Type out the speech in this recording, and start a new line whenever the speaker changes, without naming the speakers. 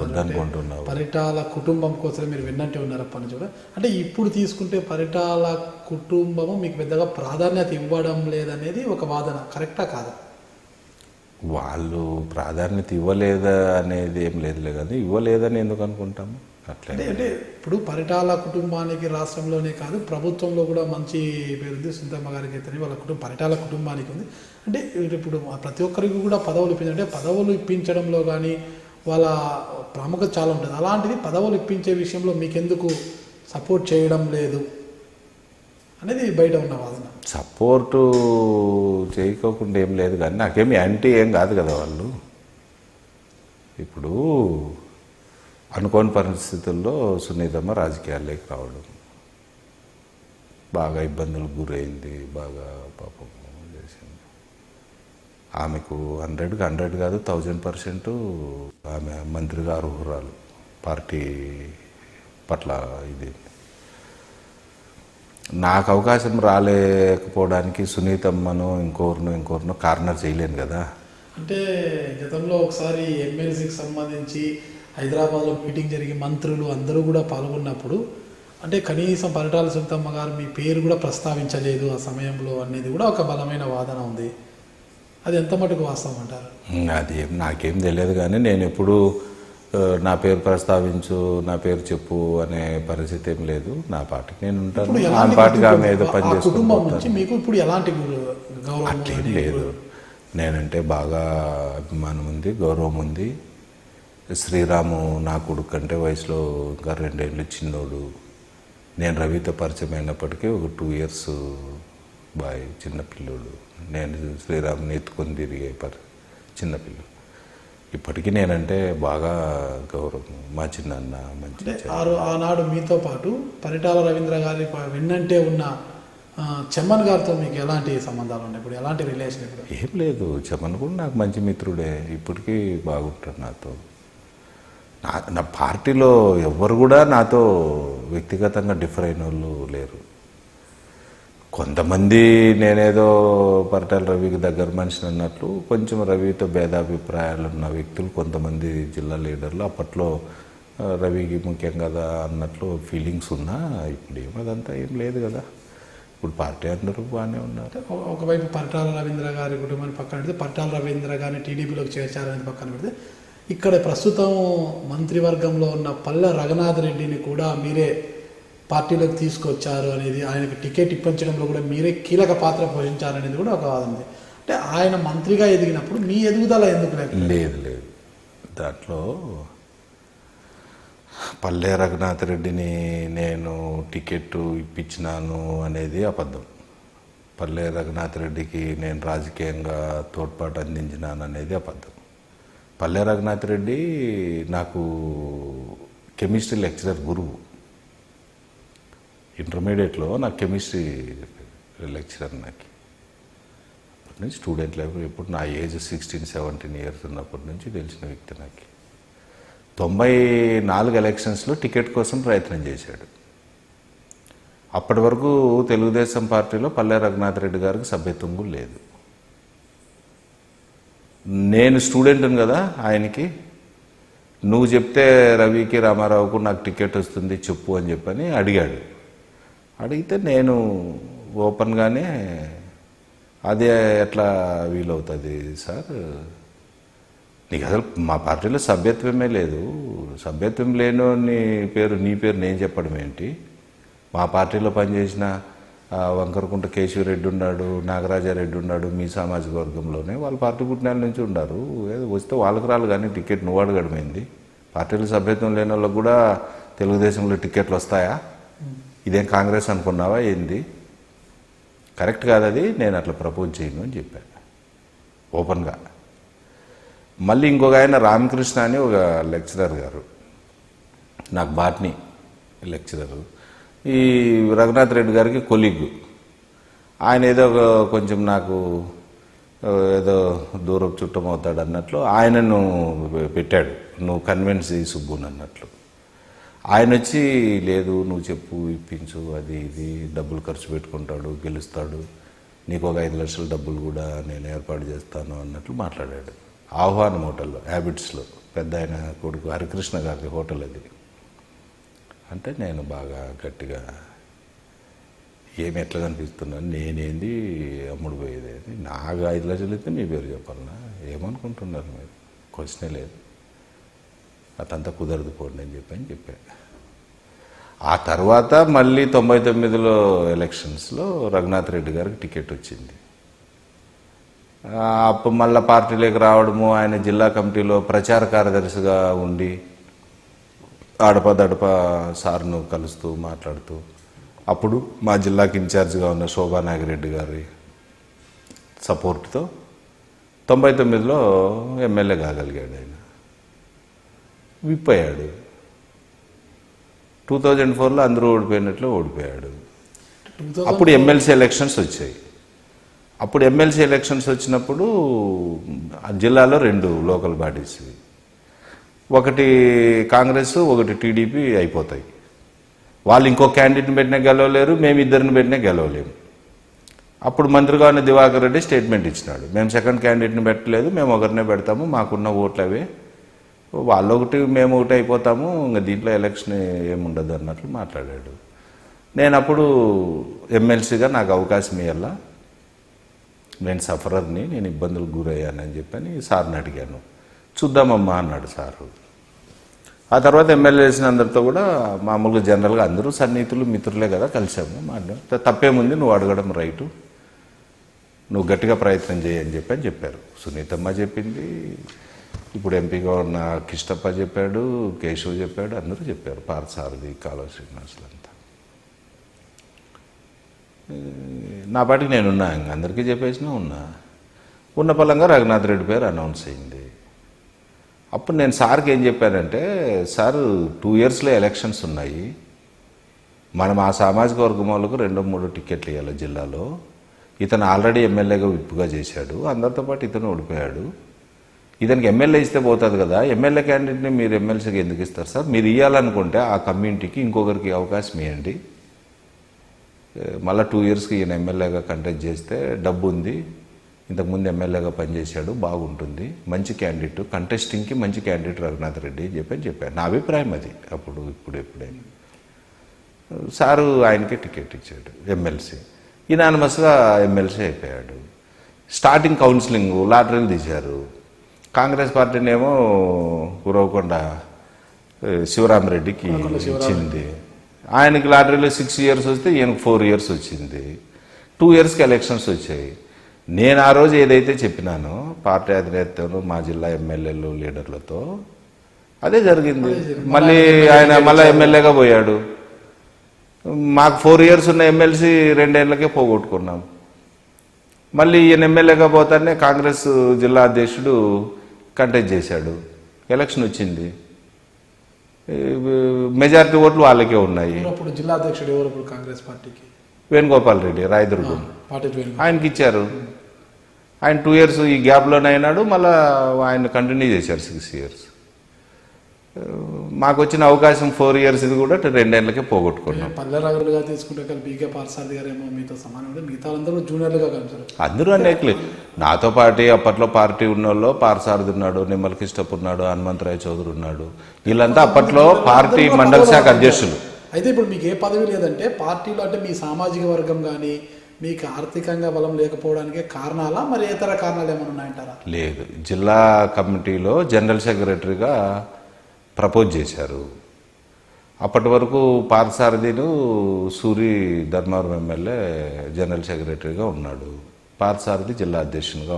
వద్దనుకుంటున్నావు.
పరిటాల కుటుంబం కోసం మీరు విన్నట్టే ఉన్నారు అప్పటి నుంచి కూడా. అంటే ఇప్పుడు తీసుకుంటే పరిటాల కుటుంబము మీకు పెద్దగా ప్రాధాన్యత ఇవ్వడం లేదనేది ఒక వాదన, కరెక్టా కాదా?
వాళ్ళు ప్రాధాన్యత ఇవ్వలేదా అనేది ఏం లేదులే, కానీ ఇవ్వలేదని ఎందుకు అనుకుంటాము అట్లా.
అంటే ఇప్పుడు పరిటాల కుటుంబానికి రాష్ట్రంలోనే కాదు ప్రభుత్వంలో కూడా మంచి పేరు ఉంది. సునీతమ్మ గారికి అయితే వాళ్ళ పరిటాల కుటుంబానికి ఉంది. అంటే ఇప్పుడు ప్రతి ఒక్కరికి కూడా పదవులు ఇప్పించాలంటే పదవులు ఇప్పించడంలో కానీ వాళ్ళ ప్రాముఖ్యత చాలా ఉంటుంది. అలాంటిది పదవులు ఇప్పించే విషయంలో మీకెందుకు సపోర్ట్ చేయడం లేదు అనేది బయట ఉన్న వాదన.
సపోర్టు చేయకోకుండా ఏం లేదు, కానీ నాకేమి యాంటీ ఏం కాదు కదా వాళ్ళు. ఇప్పుడు అనుకోని పరిస్థితుల్లో సునీతమ్మ రాజకీయాల్లోకి రావడం, బాగా ఇబ్బందులకు గురైంది, బాగా పాపం చేసింది. ఆమెకు 100కి 100 కాదు 1000% ఆమె మంత్రిగా అర్హురాలు. పార్టీ పట్ల ఇది నాకు అవకాశం రాలేకపోవడానికి సునీతమ్మను ఇంకోరినో కార్నర్ చేయలేను కదా.
అంటే గతంలో ఒకసారి ఎమ్మెల్సీకి సంబంధించి హైదరాబాద్లో మీటింగ్ జరిగి మంత్రులు అందరూ కూడా పాల్గొన్నప్పుడు అంటే కనీసం పరిటాల సునీతమ్మ గారు మీ పేరు కూడా ప్రస్తావించలేదు ఆ సమయంలో అనేది కూడా ఒక బలమైన వాదన ఉంది. అది ఎంత మటుకు వాస్తవం అంటారు?
అదేం నాకేం తెలియదు, కానీ నేను ఎప్పుడు నా పేరు ప్రస్తావించు, నా పేరు చెప్పు అనే పరిస్థితి ఏం లేదు. నా పాటికి నేను ఉంటాను, నా పాటికి ఆమె ఏదో పని చేసుకుంటాను.
మీకు ఇప్పుడు ఎలాంటి
అట్లేం లేదు. నేనంటే బాగా అభిమానం ఉంది, గౌరవం ఉంది. శ్రీరాము నా కొడుకు కంటే వయసులో ఇంకా 2 ఏళ్ళు చిన్నోడు. నేను రవితో పరిచయం అయినప్పటికీ ఒక 2 years బాయ్, చిన్నపిల్లోడు. నేను శ్రీరాముని ఎత్తుకొని తిరిగే చిన్నపిల్లడు. ఇప్పటికీ నేనంటే బాగా గౌరవం. మా చిన్న మంచి.
ఆనాడు మీతో పాటు పరిటాల రవీంద్ర గారి వెన్నంటే ఉన్న చెమ్మన్ గారితో మీకు ఎలాంటి సంబంధాలు ఉన్నాయి? ఇప్పుడు ఎలాంటి రిలేషన్? ఇప్పుడు
ఏం లేదు. చెమ్మన్ కూడా నాకు మంచి మిత్రుడే, ఇప్పటికీ బాగుంటాడు నాతో. నా పార్టీలో ఎవ్వరు కూడా నాతో వ్యక్తిగతంగా డిఫర్ అయిన వాళ్ళు లేరు. కొంతమంది నేనేదో పరిటాల రవికి దగ్గర మనిషిని అన్నట్లు, కొంచెం రవితో భేదాభిప్రాయాలు ఉన్న వ్యక్తులు కొంతమంది జిల్లా లీడర్లు అప్పట్లో రవికి ముఖ్యం కదా అన్నట్లు ఫీలింగ్స్ ఉన్నా ఇప్పుడు అదంతా ఏం లేదు కదా. ఇప్పుడు పార్టీ అందరూ బాగానే ఉన్నారు.
ఒకవైపు పరిటాల రవీంద్ర గారి కుటుంబాన్ని పక్కన పెడితే పరిటాల రవీంద్ర గారిని టీడీపీలోకి చేర్చారనేది పక్కన పెడితే ఇక్కడ ప్రస్తుతం మంత్రివర్గంలో ఉన్న పల్లె రఘునాథ్ రెడ్డిని కూడా మీరే పార్టీలోకి తీసుకొచ్చారు అనేది, ఆయనకు టికెట్ ఇప్పించడంలో కూడా మీరే కీలక పాత్ర పోషించారనేది కూడా ఒక వాదన ఉంది. అంటే ఆయన మంత్రిగా ఎదిగినప్పుడు మీ ఎదుగుదల ఎందుకు
లేదు. దాంట్లో పల్లె రఘునాథ్ రెడ్డిని నేను టికెట్ ఇప్పించినాను అనేది అబద్ధం. పల్లె రఘునాథ్ రెడ్డికి నేను రాజకీయంగా తోడ్పాటు అందించినాను అనేది అబద్ధం. పల్లె రఘునాథ్ రెడ్డి నాకు కెమిస్ట్రీ లెక్చరర్, గురువు. ఇంటర్మీడియట్లో నాకు కెమిస్ట్రీ లెక్చరర్. నాకు అప్పటి నుంచి స్టూడెంట్ లైఫ్, ఇప్పుడు నా ఏజ్ 16-17 years ఉన్నప్పటి నుంచి తెలిసిన వ్యక్తి. నాకు 94 ఎలక్షన్స్లో టికెట్ కోసం ప్రయత్నం చేశాడు. అప్పటి వరకు తెలుగుదేశం పార్టీలో పల్లె రఘునాథ్ రెడ్డి గారికి సభ్యత్వం కూడా లేదు. నేను స్టూడెంట్ని కదా ఆయనకి, నువ్వు చెప్తే రవికి రామారావుకు నాకు టికెట్ వస్తుంది చెప్పు అని చెప్పని అడిగాడు. అడిగితే నేను ఓపెన్గానే అదే ఎట్లా వీలవుతుంది సార్, నీకు అసలు మా పార్టీలో సభ్యత్వమే లేదు, సభ్యత్వం లేని నీ పేరు నేను చెప్పడం ఏంటి, మా పార్టీలో పనిచేసిన వంకరకుంట కేశవరెడ్డి ఉన్నాడు, నాగరాజారెడ్డి ఉన్నాడు, మీ సామాజిక వర్గంలోనే వాళ్ళ పార్టీ పుట్టినాల నుంచి ఉన్నారు, ఏదో వస్తే వాళ్ళకి రాలు కానీ టికెట్ నువ్వు అడగడమైంది. పార్టీలో సభ్యత్వం లేని వాళ్ళకు కూడా తెలుగుదేశంలో టికెట్లు వస్తాయా? ఇదేం కాంగ్రెస్ అనుకున్నావా ఏంది? కరెక్ట్ కాదు అది, నేను అట్లా ప్రపోజ్ చేయను అని చెప్పాను ఓపెన్గా. మళ్ళీ ఇంకొక ఆయన రామకృష్ణ అని ఒక లెక్చరర్ గారు, నాకు బాట్నీ లెక్చరరు, ఈ రఘునాథ్ రెడ్డి గారికి కొలీగ్. ఆయన ఏదో కొంచెం నాకు ఏదో దూరపు చుట్టం అవుతాడు అన్నట్లు ఆయనను పెట్టాడు, నువ్వు కన్విన్స్ చేయి సుబ్బుని అన్నట్లు. ఆయన వచ్చి లేదు నువ్వు చెప్పు ఇప్పించు, అది ఇది డబ్బులు ఖర్చు పెట్టుకుంటాడు, గెలుస్తాడు, నీకు ఒక 5 లక్షల డబ్బులు కూడా నేను ఏర్పాటు చేస్తాను అన్నట్లు మాట్లాడాడు. ఆహ్వానం హోటల్లో, హ్యాబిట్స్లో, పెద్ద ఆయన కొడుకు హరికృష్ణ గారి హోటల్ అది. అంటే నేను బాగా గట్టిగా ఏమి ఎట్లా కనిపిస్తున్నాను, నేనేంది అమ్ముడు పోయేది, నాకు 5 లక్షలు ఇస్తే మీ పేరు చెప్పాలన్నా, ఏమనుకుంటున్నారు మీరు, క్వశ్చనే లేదు, అదంతా కుదరదు పోండి అని చెప్పాను. ఆ తర్వాత మళ్ళీ 99లో ఎలక్షన్స్లో రఘునాథ్ రెడ్డి గారికి టికెట్ వచ్చింది. అప్పుడు మళ్ళీ పార్టీలోకి రావడము, ఆయన జిల్లా కమిటీలో ప్రచార కార్యదర్శిగా ఉండి ఆడపదడప సార్ను కలుస్తూ మాట్లాడుతూ, అప్పుడు మా జిల్లాకి ఇన్ఛార్జిగా ఉన్న శోభా నాగిరెడ్డి గారి సపోర్ట్తో 99లో ఎమ్మెల్యే కాగలిగాడు. ఆయన విప్పయ్యాడు. 2004లో అందరూ ఓడిపోయినట్లు ఓడిపోయాడు. అప్పుడు ఎమ్మెల్సీ ఎలక్షన్స్ వచ్చాయి. అప్పుడు ఎమ్మెల్సీ ఎలక్షన్స్ వచ్చినప్పుడు జిల్లాలో 2 లోకల్ బాడీస్, ఒకటి కాంగ్రెస్ ఒకటి టీడీపీ అయిపోతాయి. వాళ్ళు ఇంకో క్యాండిడేట్ని పెట్టినా గెలవలేరు, మేము ఇద్దరిని పెట్టినా గెలవలేము. అప్పుడు మంత్రిగా ఉన్న దివాకర్ రెడ్డి స్టేట్మెంట్ ఇచ్చినాడు, మేము సెకండ్ క్యాండిడేట్ని పెట్టలేదు, మేము ఒకరినే పెడతాము, మాకున్న ఓట్లు అవే, వాళ్ళు ఒకటి మేము ఒకటి అయిపోతాము, ఇంకా దీంట్లో ఎలక్షన్ ఏముండదు అన్నట్లు మాట్లాడాడు. నేను అప్పుడు ఎమ్మెల్సీగా నాకు అవకాశం ఇవ్వాలా, నేను సఫరర్ని, నేను ఇబ్బందులకు గురయ్యానని చెప్పని సార్ని అడిగాను. చూద్దామమ్మా అన్నాడు సారు. ఆ తర్వాత ఎమ్మెల్యే చేసిన అందరితో కూడా మామూలుగా జనరల్గా అందరూ సన్నిహితులు మిత్రులే కదా, కలిసాము, మాట్లాడు, తప్పేముంది, నువ్వు అడగడం రైటు, నువ్వు గట్టిగా ప్రయత్నం చేయని చెప్పారు. సునీతమ్మ చెప్పింది, ఇప్పుడు ఎంపీగా ఉన్న కిష్టప్ప చెప్పాడు, కేశవ్ చెప్పాడు, అందరూ చెప్పారు, పార్థసారథి, కాలువ శ్రీనివాసులంతా. నా పాటికి నేనున్నా, ఇంక అందరికీ చెప్పేసినా ఉన్న పలంగా రఘునాథ్ రెడ్డి పేరు అనౌన్స్ అయింది. అప్పుడు నేను సార్కి ఏం చెప్పానంటే, సార్ 2 ఇయర్స్లో ఎలక్షన్స్ ఉన్నాయి, మనం ఆ సామాజిక వర్గం వాళ్ళకు 2-3 టికెట్లు ఇవ్వాలి జిల్లాలో, ఇతను ఆల్రెడీ ఎమ్మెల్యేగా విప్పుగా చేశాడు, అందరితో పాటు ఇతను ఓడిపోయాడు, ఇతనికి ఎమ్మెల్యే ఇస్తే పోతుంది కదా, ఎమ్మెల్యే క్యాండిడేట్ని మీరు ఎమ్మెల్సీకి ఎందుకు ఇస్తారు సార్, మీరు ఇవ్వాలనుకుంటే ఆ కమ్యూనిటీకి ఇంకొకరికి అవకాశం ఇవ్వండి, మళ్ళీ 2 ఇయర్స్కి ఈయన ఎమ్మెల్యేగా కంటెస్ట్ చేస్తే డబ్బు ఉంది, ఇంతకుముందు ఎమ్మెల్యేగా పనిచేశాడు, బాగుంటుంది, మంచి క్యాండిడేట్, కంటెస్టింగ్కి మంచి క్యాండిడేట్ రఘునాథ్ రెడ్డి అని చెప్పాను. నా అభిప్రాయం అది అప్పుడు, ఎప్పుడైనా. సారు ఆయనకే టికెట్ ఇచ్చాడు, ఎమ్మెల్సీ, యునానిమస్గా ఎమ్మెల్సీ అయిపోయాడు. స్టార్టింగ్ కౌన్సిలింగ్ లాటరీలు తీశారు, కాంగ్రెస్ పార్టీనేమో గురవకొండ శివరామరెడ్డికి ఇచ్చింది, ఆయనకి లాటరీలో 6 ఇయర్స్ వస్తే ఈయనకు 4 ఇయర్స్ వచ్చింది. 2 ఇయర్స్కి ఎలక్షన్స్ వచ్చాయి. నేను ఆ రోజు ఏదైతే చెప్పినానో పార్టీ అధినేతలు, మా జిల్లా ఎమ్మెల్యేలు, లీడర్లతో అదే జరిగింది. మళ్ళీ ఆయన మళ్ళీ ఎమ్మెల్యేగా పోయాడు. మాకు 4 ఇయర్స్ ఉన్న ఎమ్మెల్సీ 2 ఏళ్ళకే పోగొట్టుకున్నాం. మళ్ళీ ఈయన ఎమ్మెల్యేగా పోతానే కాంగ్రెస్ జిల్లా అధ్యక్షుడు కంటెస్ట్ చేశాడు, ఎలక్షన్ వచ్చింది, మెజారిటీ ఓట్లు వాళ్ళకే ఉన్నాయి.
జిల్లా అధ్యక్షుడు ఎవరు కాంగ్రెస్ పార్టీకి?
వేణుగోపాల్ రెడ్డి, రాయదుర్గం, ఆయనకి ఇచ్చారు. ఆయన 2 ఇయర్స్ ఈ గ్యాప్లోనే అయినాడు, మళ్ళీ ఆయన కంటిన్యూ చేశారు 6 ఇయర్స్. మాకు వచ్చిన అవకాశం 4 ఇయర్స్ ఇది కూడా 2 ఏళ్ళకే పోగొట్టుకున్నాం.
పల్లెరాగులుగా తీసుకుంటే బీకే పార్థసారథి గారు ఏమో మీతో సమానం, మిగతా అందరూ జూనియర్లుగా కలిసారు.
అందరూ అనేకలే, నాతో పాటు అప్పట్లో పార్టీ ఉన్న వాళ్ళు పార్థసారథి ఉన్నాడు, నిమ్మల కిష్టప్ ఉన్నాడు, హనుమంతరాయ్ చౌదరి ఉన్నాడు, వీళ్ళంతా అప్పట్లో పార్టీ మండల శాఖ అధ్యక్షులు.
అయితే ఇప్పుడు మీకు ఏ పదవి లేదంటే పార్టీలో, అంటే మీ సామాజిక వర్గం కానీ మీకు ఆర్థికంగా బలం లేకపోవడానికే కారణాలా, మరి ఇతర కారణాలు ఏమైనా ఉన్నాయంటారా?
లేదు, జిల్లా కమిటీలో జనరల్ సెక్రటరీగా ప్రపోజ్ చేశారు. అప్పటి వరకు పార్థసారథిను సూరి ధర్మవరం ఎమ్మెల్యే జనరల్ సెక్రటరీగా ఉన్నాడు, పార్థసారథి జిల్లా అధ్యక్షునిగా ఉన్నాడు.